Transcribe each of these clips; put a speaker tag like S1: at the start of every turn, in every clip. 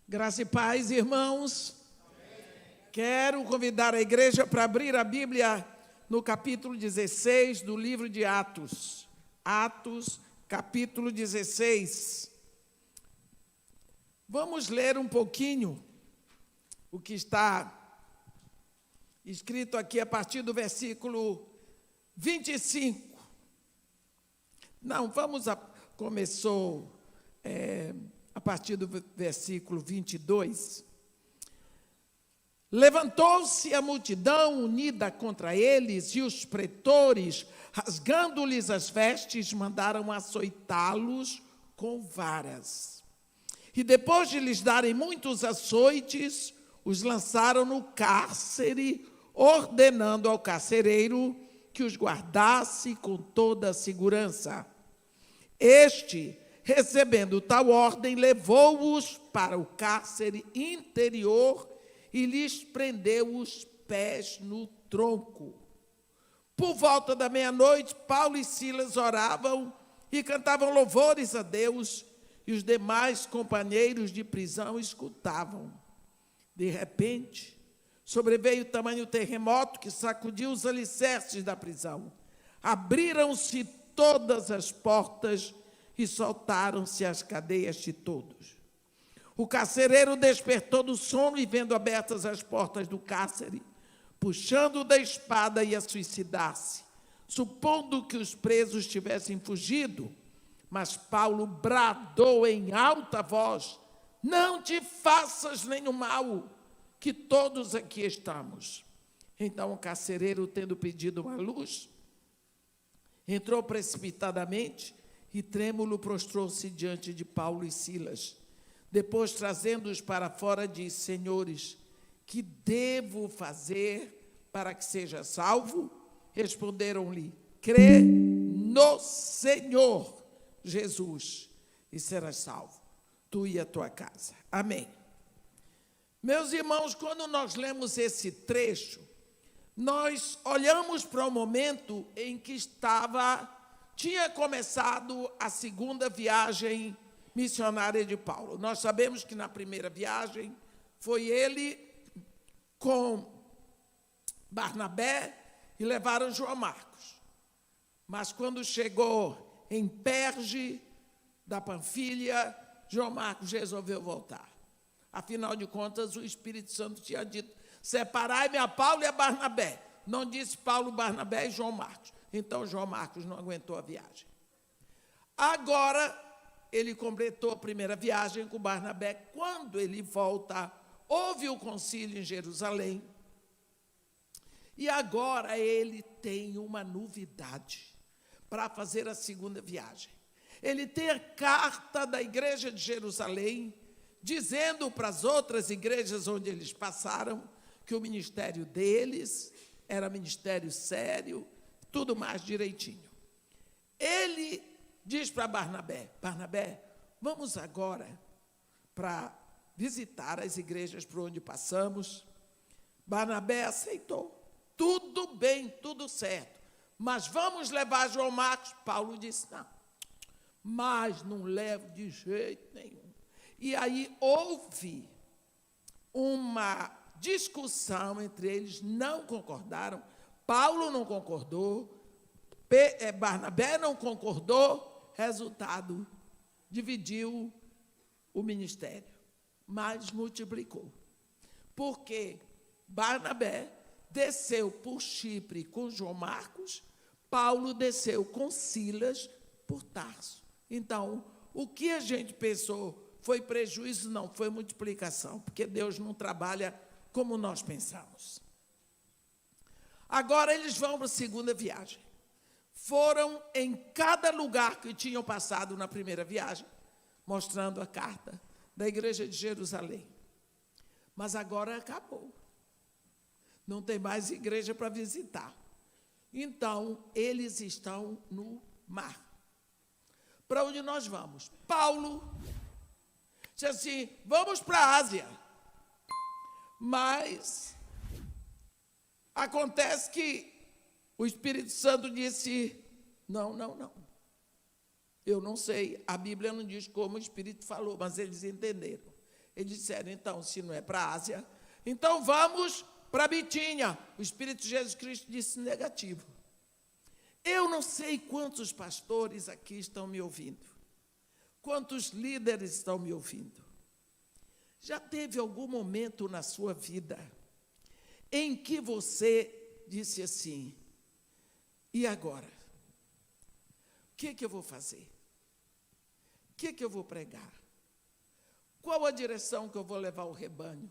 S1: Graça e paz, irmãos. Amém. Quero convidar a igreja para abrir a Bíblia no capítulo 16 do livro de Atos. Atos, capítulo 16. Vamos ler um pouquinho o que está escrito aqui a partir do versículo 25. Não, começou a partir do versículo 22. Levantou-se a multidão unida contra eles, e os pretores, rasgando-lhes as vestes, mandaram açoitá-los com varas. E depois de lhes darem muitos açoites, os lançaram no cárcere, ordenando ao carcereiro que os guardasse com toda a segurança. Este, recebendo tal ordem, levou-os para o cárcere interior e lhes prendeu os pés no tronco. Por volta da meia-noite, Paulo e Silas oravam e cantavam louvores a Deus, e os demais companheiros de prisão escutavam. De repente, sobreveio tamanho terremoto que sacudiu os alicerces da prisão. Abriram-se todas as portas e soltaram-se as cadeias de todos. O carcereiro despertou do sono e, vendo abertas as portas do cárcere, puxando da espada, ia suicidar-se, supondo que os presos tivessem fugido. Mas Paulo bradou em alta voz: não te faças nenhum mal, que todos aqui estamos. Então o carcereiro, tendo pedido uma luz, entrou precipitadamente e, trêmulo, prostrou-se diante de Paulo e Silas. Depois, trazendo-os para fora, disse: senhores, que devo fazer para que seja salvo? Responderam-lhe: crê no Senhor Jesus e serás salvo, tu e a tua casa. Amém. Meus irmãos, quando nós lemos esse trecho, nós olhamos para o momento em que tinha começado a segunda viagem missionária de Paulo. Nós sabemos que na primeira viagem foi ele com Barnabé e levaram João Marcos. Mas quando chegou em Perge da Panfilha, João Marcos resolveu voltar. Afinal de contas, o Espírito Santo tinha dito: separai-me a Paulo e a Barnabé. Não disse Paulo, Barnabé e João Marcos. Então, João Marcos não aguentou a viagem. Agora, ele completou a primeira viagem com Barnabé. Quando ele volta, houve o concílio em Jerusalém. E agora ele tem uma novidade para fazer a segunda viagem. Ele tem a carta da igreja de Jerusalém, dizendo para as outras igrejas onde eles passaram que o ministério deles era ministério sério, tudo mais direitinho. Ele diz para Barnabé: Barnabé, vamos agora para visitar as igrejas por onde passamos. Barnabé aceitou. Tudo bem, tudo certo. Mas vamos levar João Marcos? Paulo disse: não, mas não levo de jeito nenhum. E aí houve uma discussão entre eles, não concordaram. Paulo não concordou, Barnabé não concordou. Resultado, dividiu o ministério, mas multiplicou. Porque Barnabé desceu por Chipre com João Marcos, Paulo desceu com Silas por Tarso. Então, o que a gente pensou foi prejuízo, não, foi multiplicação, porque Deus não trabalha como nós pensamos. Agora eles vão para a segunda viagem. Foram em cada lugar que tinham passado na primeira viagem, mostrando a carta da igreja de Jerusalém. Mas agora acabou. Não tem mais igreja para visitar. Então, eles estão no mar. Para onde nós vamos? Paulo disse assim: vamos para a Ásia. Mas acontece que o Espírito Santo disse: não. Eu não sei, a Bíblia não diz como o Espírito falou, mas eles entenderam. Eles disseram, então, se não é para a Ásia, então vamos para Bitínia. O Espírito de Jesus Cristo disse negativo. Eu não sei quantos pastores aqui estão me ouvindo, quantos líderes estão me ouvindo. Já teve algum momento na sua vida em que você disse assim, e agora? O que eu vou fazer? O que eu vou pregar? Qual a direção que eu vou levar o rebanho?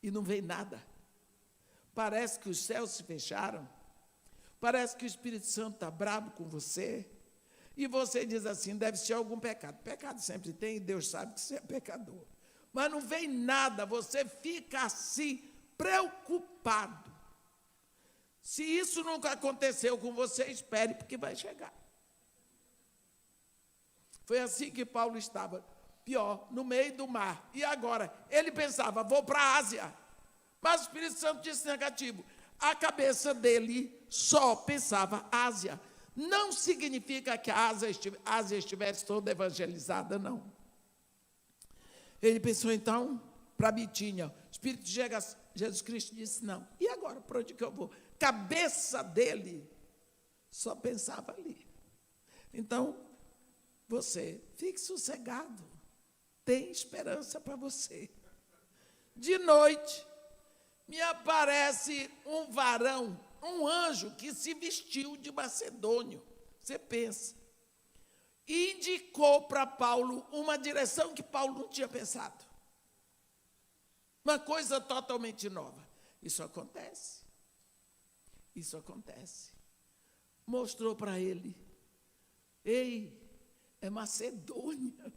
S1: E não vem nada. Parece que os céus se fecharam. Parece que o Espírito Santo está bravo com você. E você diz assim, deve ser algum pecado. Pecado sempre tem, e Deus sabe que você é pecador. Mas não vem nada, você fica assim, preocupado. Se isso nunca aconteceu com você, espere, porque vai chegar. Foi assim que Paulo estava, pior, no meio do mar. E agora? Ele pensava, vou para a Ásia. Mas o Espírito Santo disse negativo. A cabeça dele só pensava Ásia. Não significa que a Ásia estivesse toda evangelizada, não. Ele pensou, então, para Bitínia. O Espírito de Jesus Cristo disse, não. E agora, para onde que eu vou? Cabeça dele só pensava ali. Então, você, fique sossegado. Tem esperança para você. De noite, me aparece um varão, um anjo que se vestiu de macedônio. Você pensa. E indicou para Paulo uma direção que Paulo não tinha pensado. Uma coisa totalmente nova. Isso acontece. Isso acontece. Mostrou para ele. Ei, é Macedônia.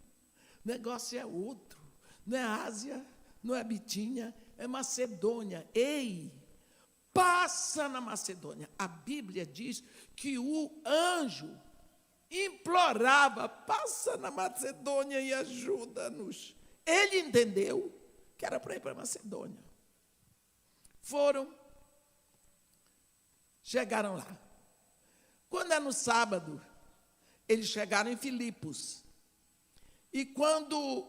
S1: O negócio é outro. Não é Ásia, não é Bitínia, é Macedônia. Ei, passa na Macedônia. A Bíblia diz que o anjo implorava, passa na Macedônia e ajuda-nos. Ele entendeu que era para ir para a Macedônia. Foram, chegaram lá. Quando é no sábado, eles chegaram em Filipos. E quando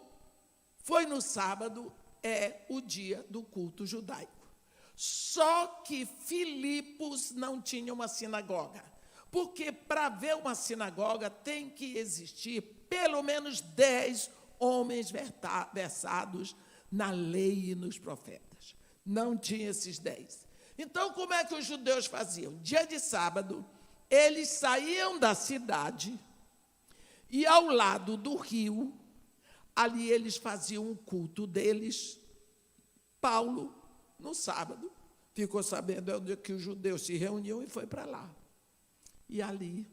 S1: foi no sábado, é o dia do culto judaico. Só que Filipos não tinha uma sinagoga. Porque para ver uma sinagoga tem que existir pelo menos 10 homens versados na lei e nos profetas. Não tinha esses 10. Então, como é que os judeus faziam? Dia de sábado, eles saíam da cidade e ao lado do rio, ali eles faziam o culto deles. Paulo, no sábado, ficou sabendo onde que os judeus se reuniam e foi para lá. E ali,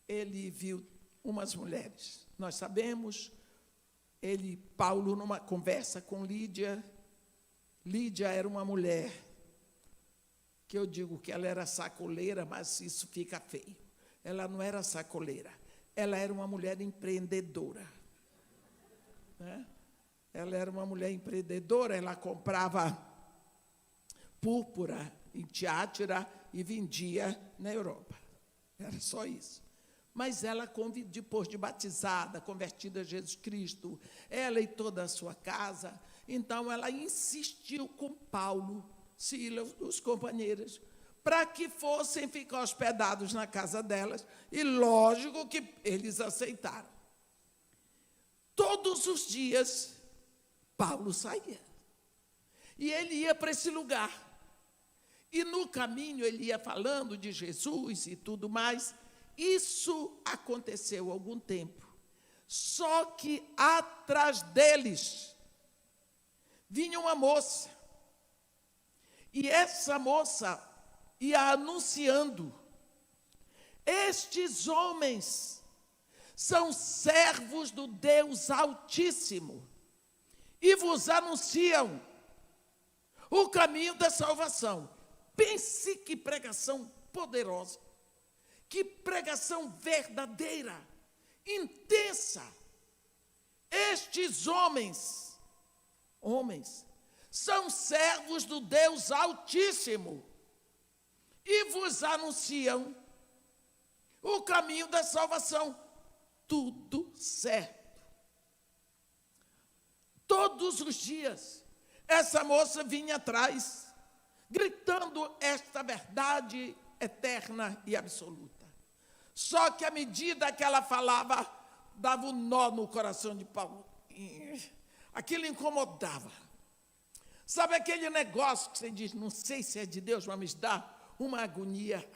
S1: ele viu umas mulheres. Nós sabemos, Paulo, numa conversa com Lídia, Lídia era uma mulher, que eu digo que ela era sacoleira, mas isso fica feio. Ela não era sacoleira, ela era uma mulher empreendedora. Né? Ela era uma mulher empreendedora, ela comprava púrpura em Tiátira e vendia na Europa. Era só isso. Mas ela, depois de batizada, convertida a Jesus Cristo, ela e toda a sua casa, então ela insistiu com Paulo, Silas, os companheiros, para que fossem ficar hospedados na casa delas, e lógico que eles aceitaram. Todos os dias, Paulo saía, e ele ia para esse lugar. E no caminho ele ia falando de Jesus e tudo mais. Isso aconteceu há algum tempo. Só que atrás deles vinha uma moça. E essa moça ia anunciando: estes homens são servos do Deus Altíssimo e vos anunciam o caminho da salvação. Pense que pregação poderosa, que pregação verdadeira, intensa. Estes homens, são servos do Deus Altíssimo e vos anunciam o caminho da salvação. Tudo certo. Todos os dias, essa moça vinha atrás, gritando esta verdade eterna e absoluta. Só que à medida que ela falava, dava um nó no coração de Paulo. Aquilo incomodava. Sabe aquele negócio que você diz, não sei se é de Deus, mas me dá uma agonia?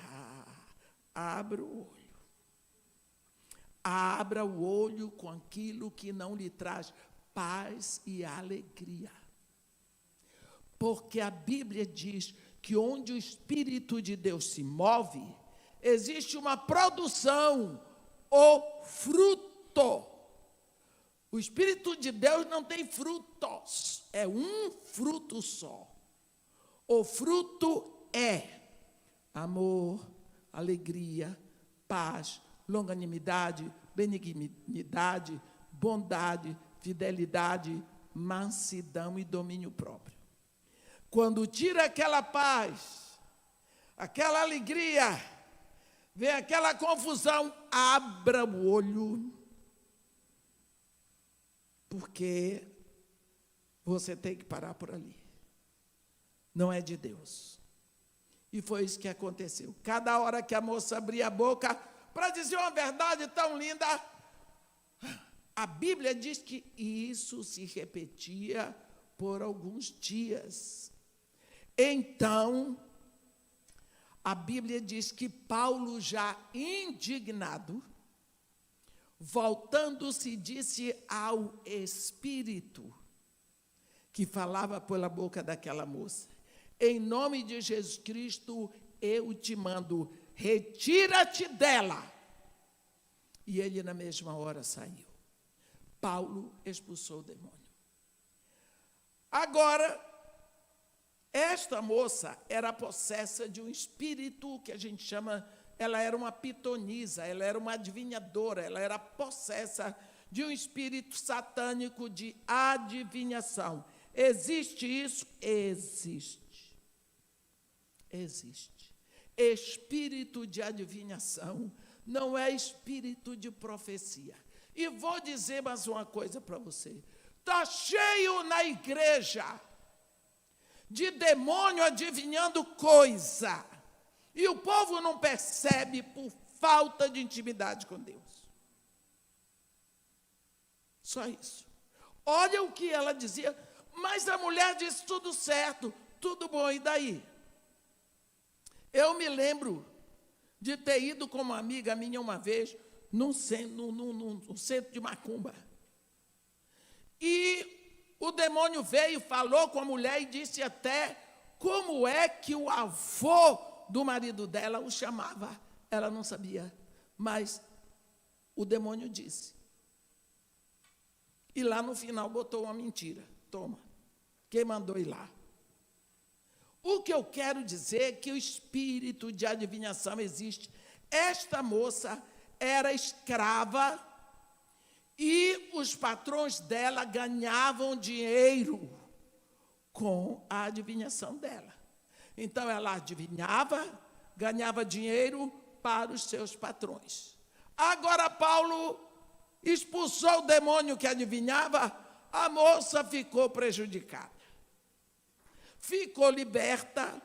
S1: Abra o olho. Abra o olho com aquilo que não lhe traz paz e alegria. Porque a Bíblia diz que onde o Espírito de Deus se move, existe uma produção ou fruto. O Espírito de Deus não tem frutos, é um fruto só. O fruto é amor, alegria, paz, longanimidade, benignidade, bondade, fidelidade, mansidão e domínio próprio. Quando tira aquela paz, aquela alegria, vem aquela confusão, abra o olho, porque você tem que parar por ali. Não é de Deus. E foi isso que aconteceu. Cada hora que a moça abria a boca para dizer uma verdade tão linda, a Bíblia diz que isso se repetia por alguns dias. Então, a Bíblia diz que Paulo, já indignado, voltando-se, disse ao Espírito, que falava pela boca daquela moça: em nome de Jesus Cristo, eu te mando, retira-te dela. E ele, na mesma hora, saiu. Paulo expulsou o demônio. Agora, esta moça era possessa de um espírito que a gente chama, ela era uma pitonisa, ela era uma adivinhadora, ela era possessa de um espírito satânico de adivinhação. Existe isso? Existe. Existe. Espírito de adivinhação não é espírito de profecia. E vou dizer mais uma coisa para você. Está cheio na igreja de demônio adivinhando coisa. E o povo não percebe por falta de intimidade com Deus. Só isso. Olha o que ela dizia. Mas a mulher disse tudo certo, tudo bom, e daí? Eu me lembro de ter ido com uma amiga minha uma vez num centro de macumba. E o demônio veio, falou com a mulher e disse até como é que o avô do marido dela o chamava. Ela não sabia, mas o demônio disse. E lá no final botou uma mentira. Toma, quem mandou ir lá? O que eu quero dizer é que o espírito de adivinhação existe. Esta moça era escrava e os patrões dela ganhavam dinheiro com a adivinhação dela. Então, ela adivinhava, ganhava dinheiro para os seus patrões. Agora, Paulo expulsou o demônio que adivinhava, a moça ficou prejudicada. Ficou liberta,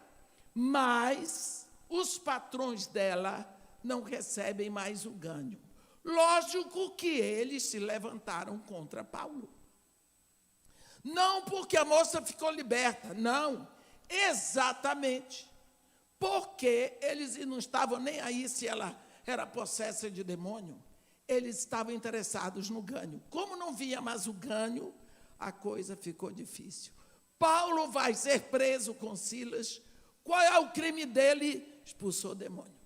S1: mas os patrões dela não recebem mais o ganho. Lógico que eles se levantaram contra Paulo. Não porque a moça ficou liberta, não, exatamente porque eles não estavam nem aí se ela era possessa de demônio, eles estavam interessados no ganho. Como não via mais o ganho, a coisa ficou difícil. Paulo vai ser preso com Silas. Qual é o crime dele? Expulsou o demônio.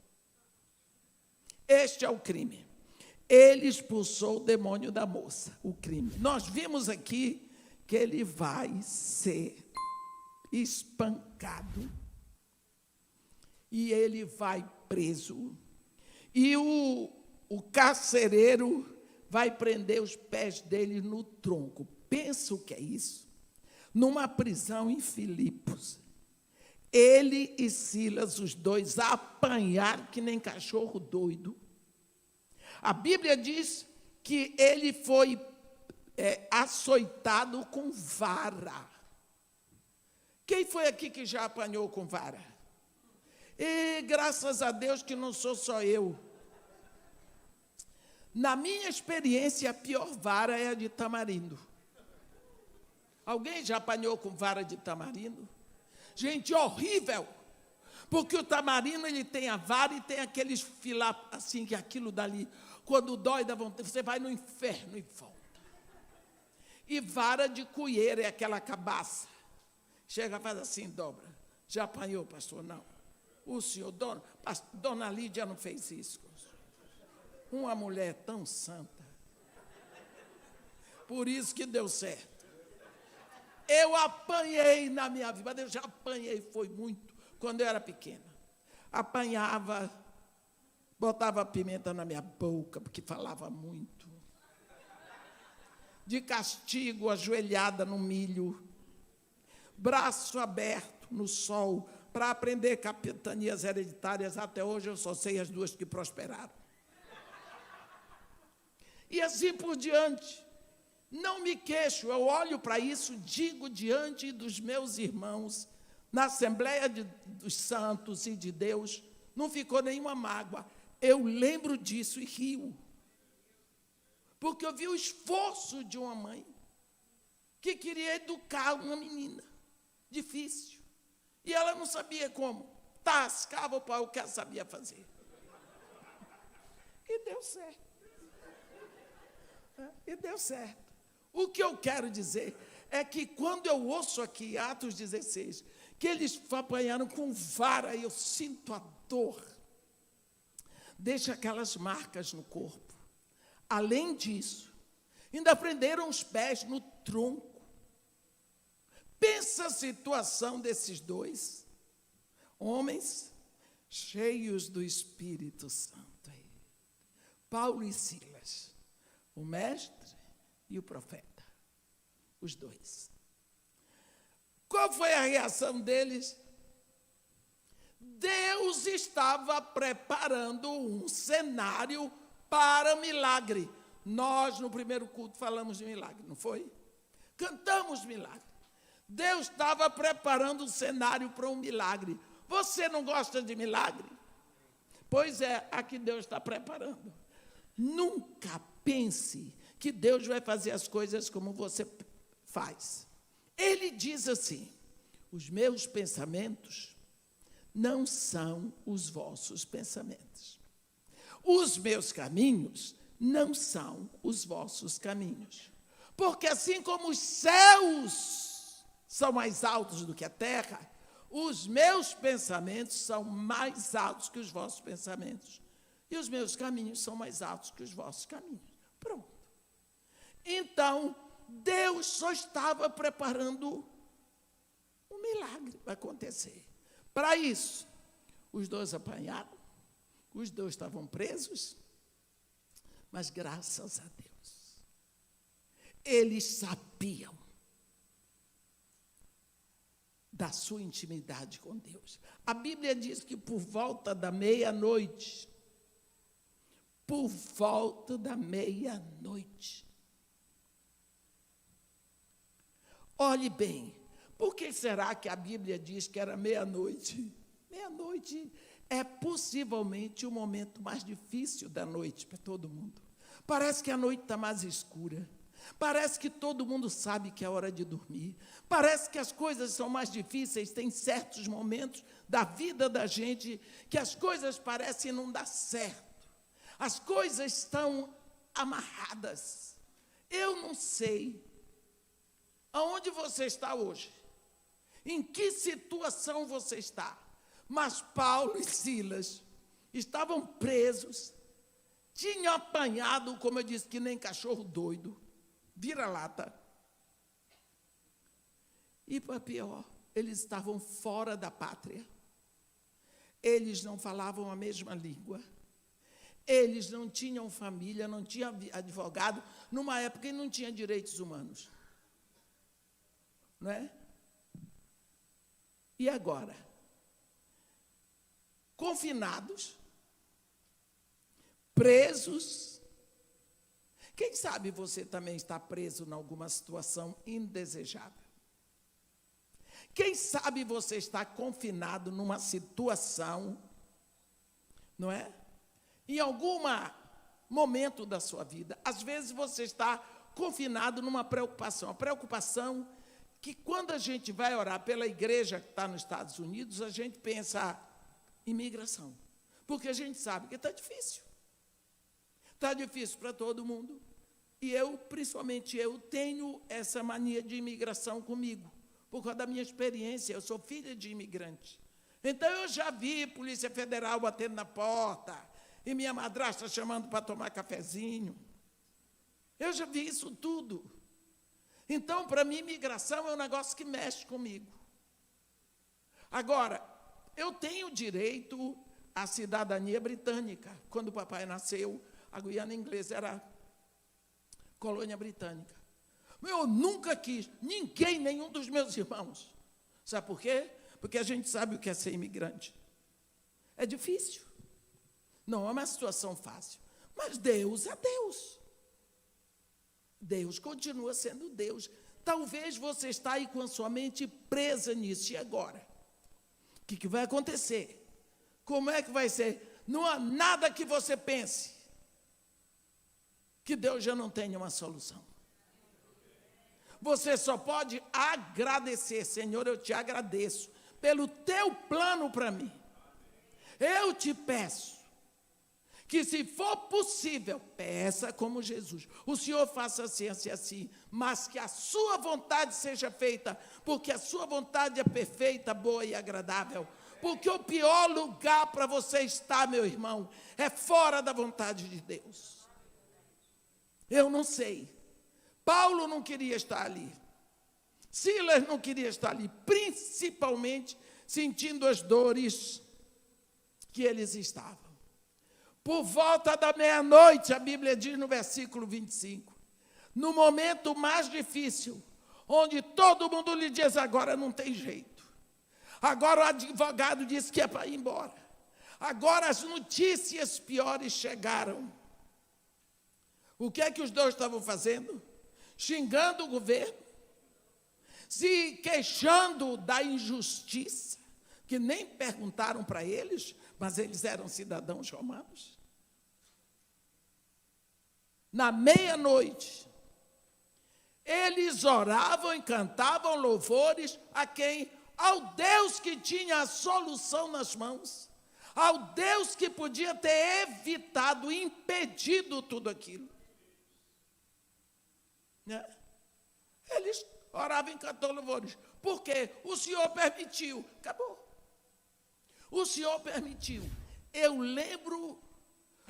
S1: Este é o crime. Ele expulsou o demônio da moça, o crime. Nós vimos aqui que ele vai ser espancado e ele vai preso. E o carcereiro vai prender os pés dele no tronco. Pensa o que é isso? Numa prisão em Filipos. Ele e Silas, os dois, apanharam que nem cachorro doido. A Bíblia diz que ele foi açoitado com vara. Quem foi aqui que já apanhou com vara? E graças a Deus que não sou só eu. Na minha experiência, a pior vara é a de tamarindo. Alguém já apanhou com vara de tamarindo? Gente, horrível! Porque o tamarindo, ele tem a vara e tem aqueles filar assim, que aquilo dali, quando dói, dá vontade, você vai no inferno e volta. E vara de cueira é aquela cabaça. Chega, faz assim, dobra. Já apanhou, pastor? Não. O senhor, dona Lídia não fez isso. Uma mulher tão santa. Por isso que deu certo. Eu apanhei na minha vida, mas eu já apanhei, foi muito, quando eu era pequena. Apanhava, botava pimenta na minha boca, porque falava muito. De castigo, ajoelhada no milho. Braço aberto no sol, para aprender capitanias hereditárias. Até hoje eu só sei as duas que prosperaram. E assim por diante. Não me queixo, eu olho para isso, digo diante dos meus irmãos, na Assembleia dos Santos e de Deus, não ficou nenhuma mágoa. Eu lembro disso e rio. Porque eu vi o esforço de uma mãe que queria educar uma menina. Difícil. E ela não sabia como. Tascava o pau, o que ela sabia fazer. E deu certo. E deu certo. O que eu quero dizer é que quando eu ouço aqui, Atos 16, que eles apanharam com vara, eu sinto a dor. Deixa aquelas marcas no corpo. Além disso, ainda prenderam os pés no tronco. Pensa a situação desses dois homens cheios do Espírito Santo. Paulo e Silas, o mestre e o profeta, os dois. Qual foi a reação deles? Deus estava preparando um cenário para milagre. Nós, no primeiro culto, falamos de milagre, não foi? Cantamos milagre. Deus estava preparando um cenário para um milagre. Você não gosta de milagre? Pois é, aqui Deus está preparando. Nunca pense que Deus vai fazer as coisas como você faz. Ele diz assim: os meus pensamentos não são os vossos pensamentos. Os meus caminhos não são os vossos caminhos. Porque assim como os céus são mais altos do que a terra, os meus pensamentos são mais altos que os vossos pensamentos. E os meus caminhos são mais altos que os vossos caminhos. Pronto. Então, Deus só estava preparando um milagre para acontecer. Para isso, os dois apanharam, os dois estavam presos, mas graças a Deus, eles sabiam da sua intimidade com Deus. A Bíblia diz que por volta da meia-noite, olhe bem, por que será que a Bíblia diz que era meia-noite? Meia-noite é possivelmente o momento mais difícil da noite para todo mundo. Parece que a noite está mais escura. Parece que todo mundo sabe que é hora de dormir. Parece que as coisas são mais difíceis. Tem certos momentos da vida da gente que as coisas parecem não dar certo. As coisas estão amarradas. Eu não sei aonde você está hoje, em que situação você está, mas Paulo e Silas estavam presos, tinham apanhado, como eu disse, que nem cachorro doido, vira-lata. E para pior, eles estavam fora da pátria. Eles não falavam a mesma língua. Eles não tinham família, não tinham advogado, numa época que não tinha direitos humanos. Não é? E agora? Confinados, presos, Quem sabe você também está preso em alguma situação indesejável? Quem sabe você está confinado numa situação, não é? Em algum momento da sua vida. Às vezes você está confinado numa preocupação. A preocupação que quando a gente vai orar pela igreja que está nos Estados Unidos, a gente pensa imigração. Porque a gente sabe que está difícil. Está difícil para todo mundo. E eu, principalmente eu, tenho essa mania de imigração comigo. Por causa da minha experiência, eu sou filha de imigrante. Então, eu já vi Polícia Federal batendo na porta, e minha madrasta chamando para tomar cafezinho. Eu já vi isso tudo. Então, para mim, imigração é um negócio que mexe comigo. Agora, eu tenho direito à cidadania britânica. Quando o papai nasceu, a Guiana Inglesa era colônia britânica. Eu nunca quis, ninguém, nenhum dos meus irmãos. Sabe por quê? Porque a gente sabe o que é ser imigrante. É difícil. Não é uma situação fácil. Mas Deus é Deus. Deus continua sendo Deus. Talvez você está aí com a sua mente presa nisso. E agora? O que vai acontecer? Como é que vai ser? Não há nada que você pense que Deus já não tenha uma solução. Você só pode agradecer. Senhor, eu te agradeço pelo teu plano para mim. Eu te peço que, se for possível, peça como Jesus. O Senhor faça assim, assim, assim, mas que a sua vontade seja feita, porque a sua vontade é perfeita, boa e agradável. Porque o pior lugar para você estar, meu irmão, é fora da vontade de Deus. Eu não sei. Paulo não queria estar ali. Silas não queria estar ali, principalmente sentindo as dores que eles estavam. Por volta da meia-noite, a Bíblia diz no versículo 25, no momento mais difícil, onde todo mundo lhe diz, agora não tem jeito. Agora o advogado disse que é para ir embora. Agora as notícias piores chegaram. O que é que os dois estavam fazendo? Xingando o governo, se queixando da injustiça, que nem perguntaram para eles, mas eles eram cidadãos romanos. Na meia-noite, eles oravam e cantavam louvores a quem? Ao Deus que tinha a solução nas mãos, ao Deus que podia ter evitado, impedido tudo aquilo. Eles oravam e cantavam louvores. Por quê? O Senhor permitiu. Acabou. O Senhor permitiu. Eu lembro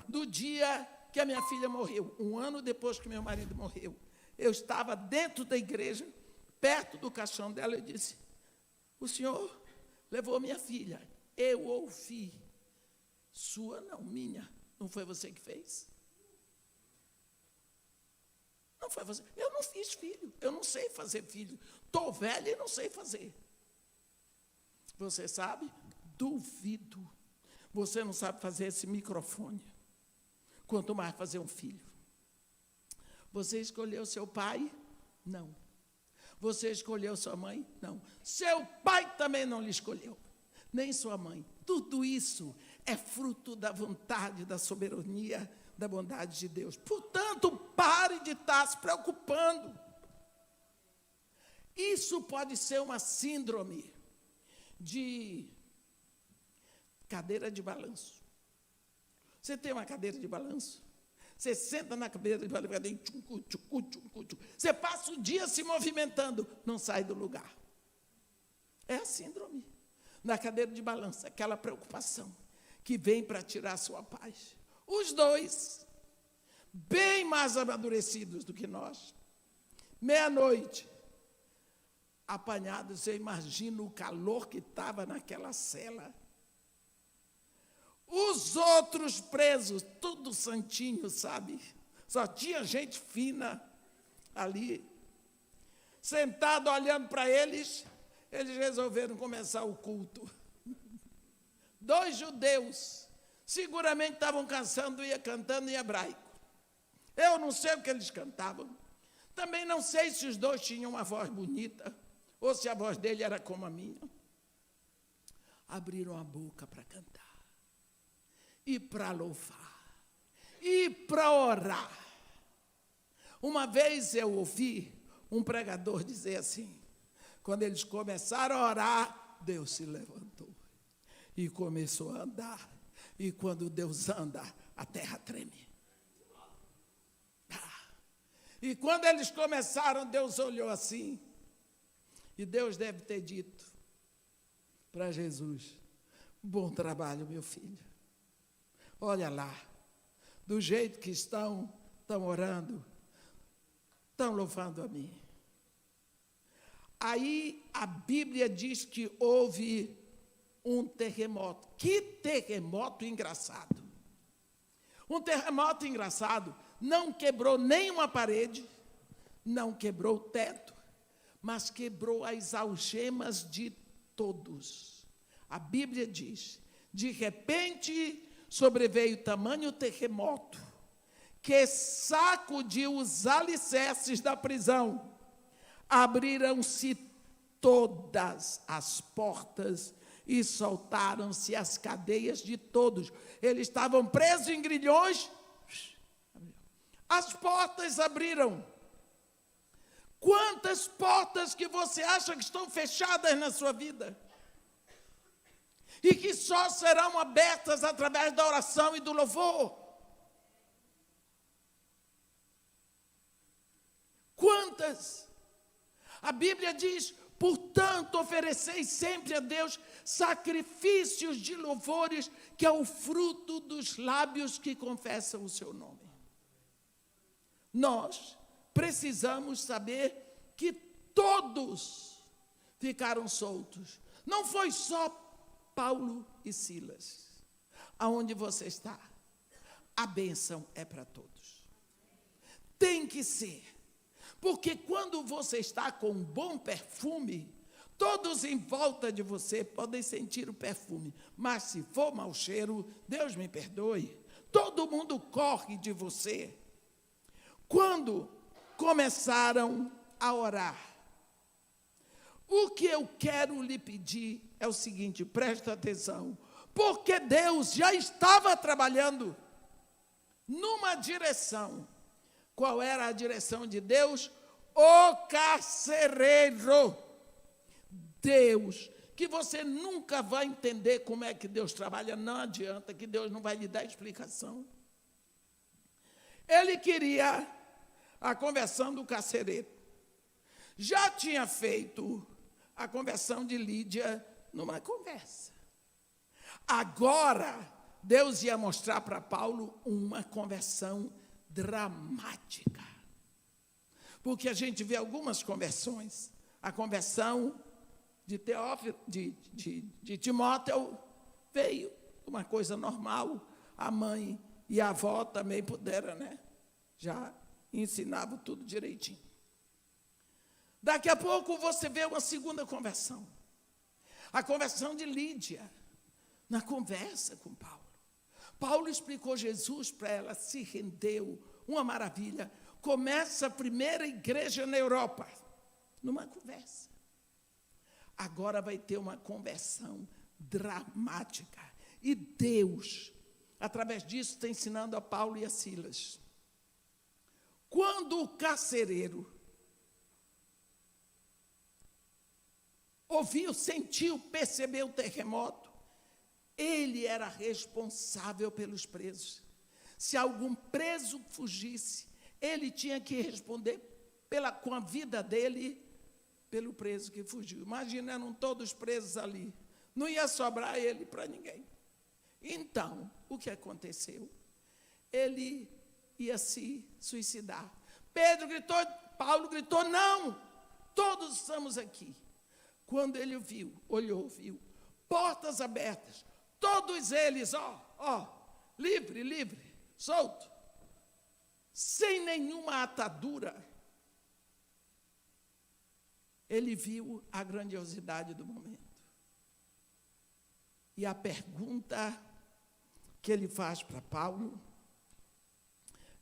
S1: do dia que a minha filha morreu. 1 ano depois que meu marido morreu. Eu estava dentro da igreja, perto do caixão dela, e disse, o Senhor levou minha filha. Eu ouvi. Sua não, minha. Não foi você que fez? Não foi você. Eu não fiz filho. Eu não sei fazer filho. Estou velha e não sei fazer. Você sabe? Duvido. Você não sabe fazer esse microfone. Quanto mais fazer um filho. Você escolheu seu pai? Não. Você escolheu sua mãe? Não. Seu pai também não lhe escolheu. Nem sua mãe. Tudo isso é fruto da vontade, da soberania, da bondade de Deus. Portanto, pare de estar se preocupando. Isso pode ser uma síndrome de cadeira de balanço. Você tem uma cadeira de balanço? Você senta na cadeira de balanço, você passa o dia se movimentando, não sai do lugar. É a síndrome da cadeira de balanço, aquela preocupação que vem para tirar a sua paz. Os dois, bem mais amadurecidos do que nós, meia-noite, apanhados, eu imagino o calor que estava naquela cela. Os outros presos, tudo santinho, sabe? Só tinha gente fina ali. Sentado olhando para eles, eles resolveram começar o culto. 2 judeus, seguramente estavam cantando em hebraico. Eu não sei o que eles cantavam. Também não sei se os dois tinham uma voz bonita, ou se a voz dele era como a minha. Abriram a boca para cantar, e para louvar, e para orar. Uma vez eu ouvi um pregador dizer assim, quando eles começaram a orar, Deus se levantou e começou a andar. E quando Deus anda, a terra treme. E quando eles começaram, Deus olhou assim, e Deus deve ter dito para Jesus, bom trabalho, meu filho. Olha lá, do jeito que estão orando, estão louvando a mim. Aí a Bíblia diz que houve um terremoto. Que terremoto engraçado. Um terremoto engraçado. Não quebrou nenhuma parede, não quebrou o teto, mas quebrou as algemas de todos. A Bíblia diz, de repente sobreveio tamanho terremoto, que sacudiu os alicerces da prisão. Abriram-se todas as portas e soltaram-se as cadeias de todos. Eles estavam presos em grilhões, as portas abriram. Quantas portas que você acha que estão fechadas na sua vida? E que só serão abertas através da oração e do louvor? Quantas? A Bíblia diz, portanto, ofereceis sempre a Deus sacrifícios de louvores, que é o fruto dos lábios que confessam o seu nome. Nós precisamos saber que todos ficaram soltos. Não foi só Paulo e Silas. Aonde você está, a bênção é para todos. Tem que ser. Porque quando você está com um bom perfume, todos em volta de você podem sentir o perfume. Mas se for mau cheiro, Deus me perdoe, todo mundo corre de você. Quando começaram a orar, o que eu quero lhe pedir é o seguinte, presta atenção, porque Deus já estava trabalhando numa direção. Qual era a direção de Deus? O carcereiro. Deus, que você nunca vai entender como é que Deus trabalha, não adianta, que Deus não vai lhe dar explicação. Ele queria a conversão do carcereiro. Já tinha feito a conversão de Lídia numa conversa. Agora, Deus ia mostrar para Paulo uma conversão dramática. Porque a gente vê algumas conversões. A conversão de Teófilo, de Timóteo veio uma coisa normal. A mãe e a avó também puderam, né? Já ensinavam tudo direitinho. Daqui a pouco você vê uma segunda conversão. A conversão de Lídia, na conversa com Paulo. Paulo explicou Jesus para ela, se rendeu, uma maravilha. Começa a primeira igreja na Europa, numa conversa. Agora vai ter uma conversão dramática. E Deus, através disso, está ensinando a Paulo e a Silas. Quando o carcereiro ouviu, sentiu, percebeu o terremoto, ele era responsável pelos presos. Se algum preso fugisse, ele tinha que responder com a vida dele pelo preso que fugiu. Imagina, eram todos presos ali. Não ia sobrar ele para ninguém. Então, o que aconteceu? Ele ia se suicidar. Pedro gritou, Paulo gritou, não, todos estamos aqui. Quando ele olhou, viu, portas abertas, todos eles, livre, solto, sem nenhuma atadura. Ele viu a grandiosidade do momento. E a pergunta que ele faz para Paulo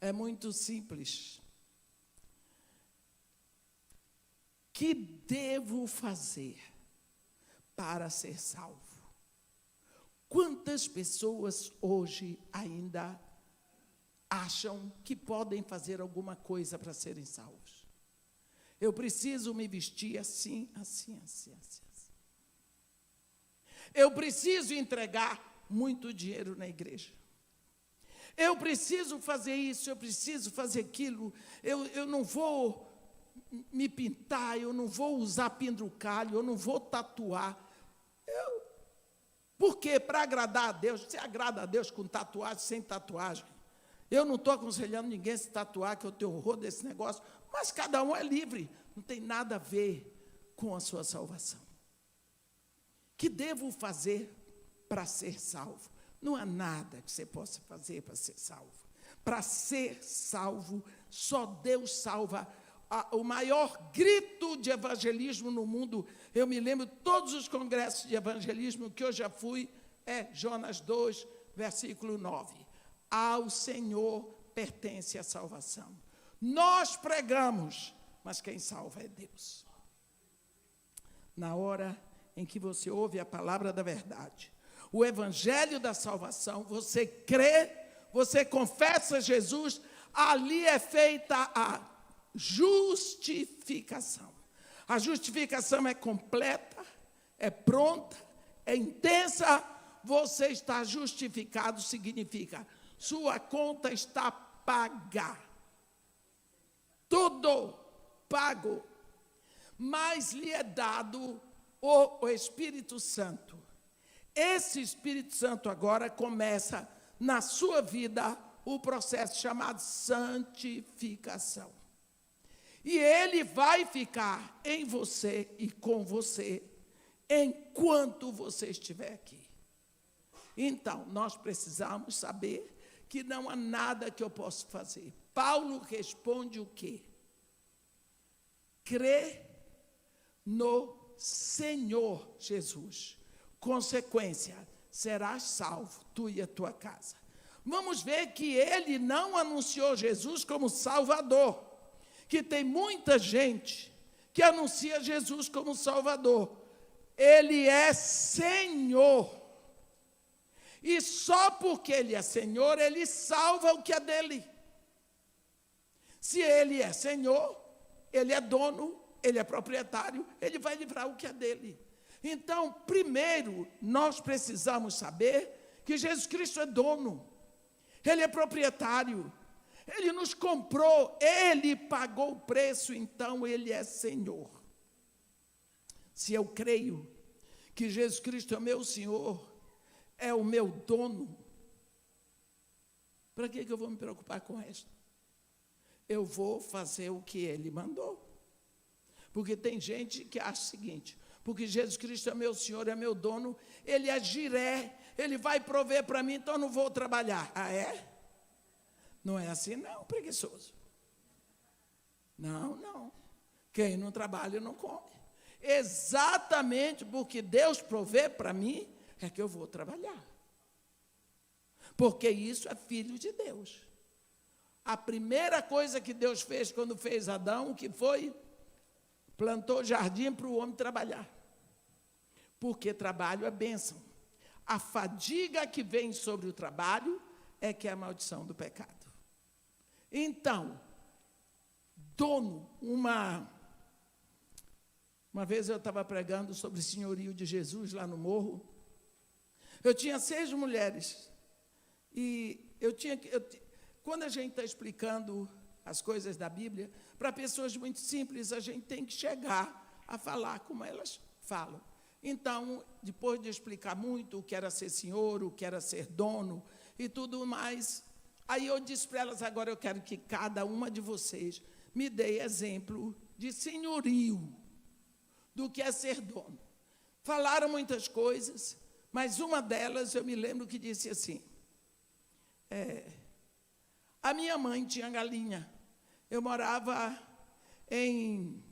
S1: É muito simples. Que devo fazer para ser salvo? Quantas pessoas hoje ainda acham que podem fazer alguma coisa para serem salvos? Eu preciso me vestir assim, assim, assim, assim, assim. Eu preciso entregar muito dinheiro na igreja. Eu preciso fazer isso, eu preciso fazer aquilo. Eu não vou me pintar, eu não vou usar penduricalho, eu não vou tatuar. Por quê? Para agradar a Deus. Você agrada a Deus com tatuagem, sem tatuagem. Eu não estou aconselhando ninguém a se tatuar, que eu tenho horror desse negócio, mas cada um é livre, não tem nada a ver com a sua salvação. Que devo fazer para ser salvo? Não há nada que você possa fazer para ser salvo. Para ser salvo, só Deus salva. O maior grito de evangelismo no mundo, eu me lembro, todos os congressos de evangelismo que eu já fui, é Jonas 2, versículo 9. Ao Senhor pertence a salvação. Nós pregamos, mas quem salva é Deus. Na hora em que você ouve a palavra da verdade, o evangelho da salvação, você crê, você confessa Jesus, ali é feita a justificação. A justificação é completa, é pronta, é intensa. Você está justificado, significa sua conta está paga. Tudo pago. Mas lhe é dado o Espírito Santo. Esse Espírito Santo agora começa na sua vida o processo chamado santificação. E ele vai ficar em você e com você enquanto você estiver aqui. Então, nós precisamos saber que não há nada que eu possa fazer. Paulo responde o quê? Crê no Senhor Jesus. Consequência, serás salvo, tu e a tua casa. Vamos ver que ele não anunciou Jesus como Salvador. Que tem muita gente que anuncia Jesus como Salvador. Ele é Senhor. E só porque Ele é Senhor, Ele salva o que é dele. Se Ele é Senhor, Ele é dono, Ele é proprietário, Ele vai livrar o que é dele. Então, primeiro, nós precisamos saber que Jesus Cristo é dono. Ele é proprietário. Ele nos comprou, Ele pagou o preço, então Ele é Senhor. Se eu creio que Jesus Cristo é o meu Senhor, é o meu dono, para que eu vou me preocupar com o resto? Eu vou fazer o que Ele mandou. Porque tem gente que acha o seguinte, porque Jesus Cristo é meu Senhor, é meu dono, Ele é giré, Ele vai prover para mim, então eu não vou trabalhar. Ah, é? Não é assim não, preguiçoso. Não. Quem não trabalha não come. Exatamente porque Deus provê para mim, é que eu vou trabalhar. Porque isso é filho de Deus. A primeira coisa que Deus fez quando fez Adão, que foi, plantou jardim para o homem trabalhar. Porque trabalho é bênção. A fadiga que vem sobre o trabalho é que é a maldição do pecado. Então, dono, uma vez eu estava pregando sobre o senhorio de Jesus lá no morro. Eu tinha 6 mulheres. E quando a gente está explicando as coisas da Bíblia, para pessoas muito simples, a gente tem que chegar a falar como elas falam. Então, depois de explicar muito o que era ser senhor, o que era ser dono e tudo mais, aí eu disse para elas, agora eu quero que cada uma de vocês me dê exemplo de senhorio, do que é ser dono. Falaram muitas coisas, mas uma delas eu me lembro que disse assim, a minha mãe tinha galinha. Eu morava em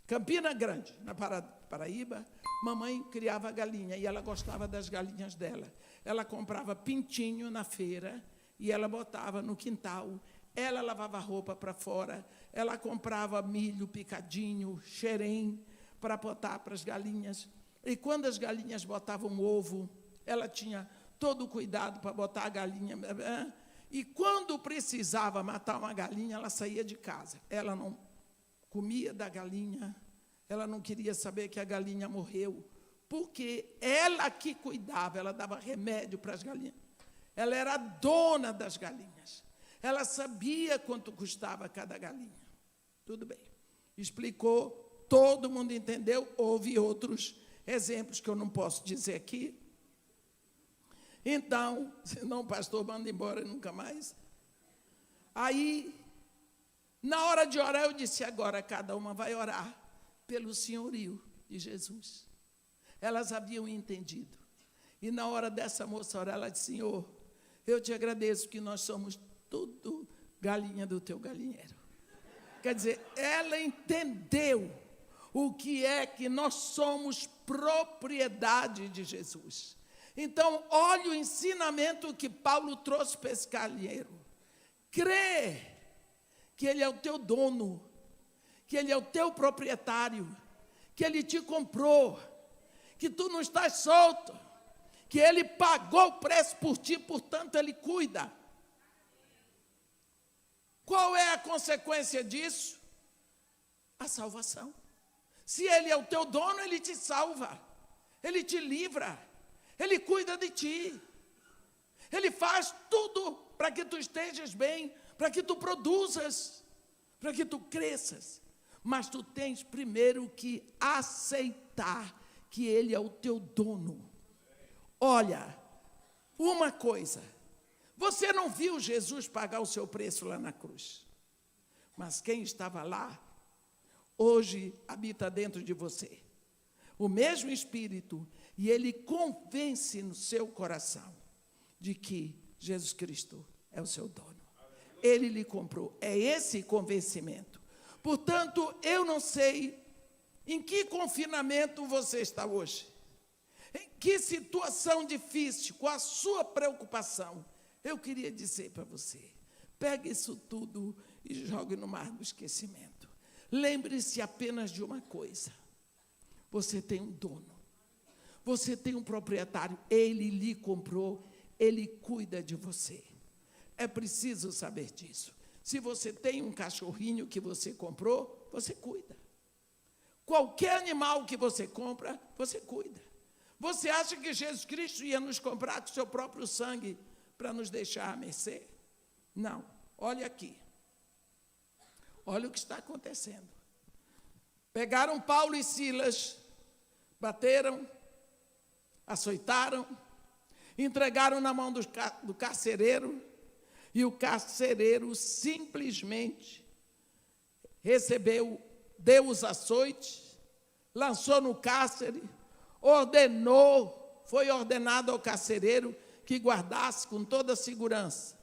S1: Campina Grande, na Paraíba. Mamãe criava galinha e ela gostava das galinhas dela. Ela comprava pintinho na feira e ela botava no quintal. Ela lavava a roupa para fora, ela comprava milho picadinho, xerém, para botar para as galinhas. E quando as galinhas botavam ovo, ela tinha todo o cuidado para botar a galinha. E quando precisava matar uma galinha, ela saía de casa. Ela não comia da galinha, ela não queria saber que a galinha morreu, porque ela que cuidava, ela dava remédio para as galinhas. Ela era a dona das galinhas. Ela sabia quanto custava cada galinha. Tudo bem. Explicou, todo mundo entendeu. Houve outros exemplos que eu não posso dizer aqui. Então, senão o pastor manda embora nunca mais. Aí, na hora de orar, eu disse, agora cada uma vai orar pelo senhorio de Jesus. Elas haviam entendido. E na hora dessa moça orar, ela disse, Senhor, eu te agradeço que nós somos tudo galinha do teu galinheiro. Quer dizer, ela entendeu o que é que nós somos propriedade de Jesus. Então, olha o ensinamento que Paulo trouxe para esse galinheiro. Crê que ele é o teu dono, que ele é o teu proprietário, que ele te comprou, que tu não estás solto, que ele pagou o preço por ti, portanto, ele cuida. Qual é a consequência disso? A salvação. Se ele é o teu dono, ele te salva, ele te livra, ele cuida de ti, ele faz tudo para que tu estejas bem, para que tu produzas, para que tu cresças. Mas tu tens primeiro que aceitar que ele é o teu dono. Olha, uma coisa, você não viu Jesus pagar o seu preço lá na cruz, mas quem estava lá, hoje habita dentro de você. O mesmo Espírito, e ele convence no seu coração de que Jesus Cristo é o seu dono. Ele lhe comprou, é esse convencimento. Portanto, eu não sei em que confinamento você está hoje, em que situação difícil, com a sua preocupação. Eu queria dizer para você, pegue isso tudo e jogue no mar do esquecimento. Lembre-se apenas de uma coisa, você tem um dono, você tem um proprietário, ele lhe comprou, ele cuida de você. É preciso saber disso. Se você tem um cachorrinho que você comprou, você cuida. Qualquer animal que você compra, você cuida. Você acha que Jesus Cristo ia nos comprar com seu próprio sangue para nos deixar à mercê? Não. Olha aqui. Olha o que está acontecendo. Pegaram Paulo e Silas, bateram, açoitaram, entregaram na mão do carcereiro, e o carcereiro simplesmente recebeu, deu os açoites, lançou no cárcere, foi ordenado ao carcereiro que guardasse com toda a segurança.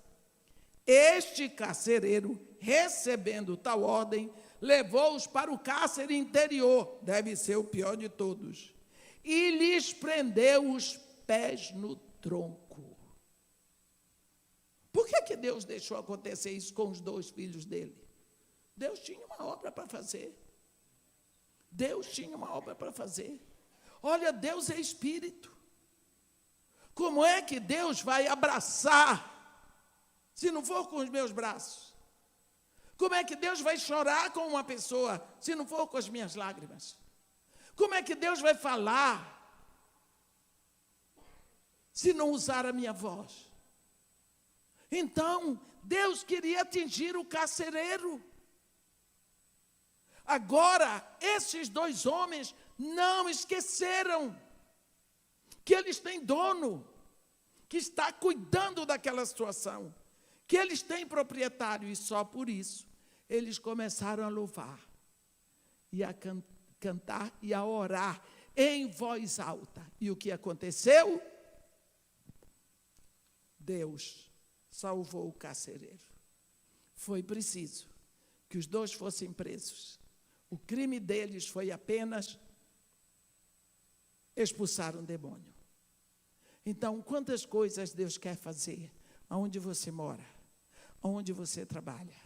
S1: Este carcereiro, recebendo tal ordem, levou-os para o cárcere interior, deve ser o pior de todos, e lhes prendeu os pés no tronco. Por que Deus deixou acontecer isso com os 2 filhos dele? Deus tinha uma obra para fazer. Deus tinha uma obra para fazer. Olha, Deus é Espírito. Como é que Deus vai abraçar, se não for com os meus braços? Como é que Deus vai chorar com uma pessoa, se não for com as minhas lágrimas? Como é que Deus vai falar, se não usar a minha voz? Então, Deus queria atingir o carcereiro. Agora, esses 2 homens não esqueceram que eles têm dono, que está cuidando daquela situação, que eles têm proprietário, e só por isso eles começaram a louvar, e a cantar e a orar em voz alta. E o que aconteceu? Deus salvou o carcereiro. Foi preciso que os 2 fossem presos. O crime deles foi apenas expulsar um demônio. Então, quantas coisas Deus quer fazer? aonde você mora, aonde você trabalha.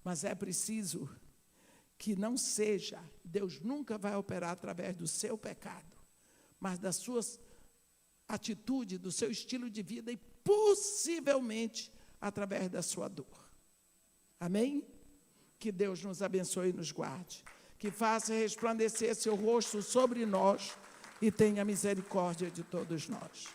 S1: Mas é preciso que não seja, Deus nunca vai operar através do seu pecado, mas das suas atitudes, do seu estilo de vida e possivelmente através da sua dor. Amém? Que Deus nos abençoe e nos guarde, que faça resplandecer seu rosto sobre nós e tenha misericórdia de todos nós.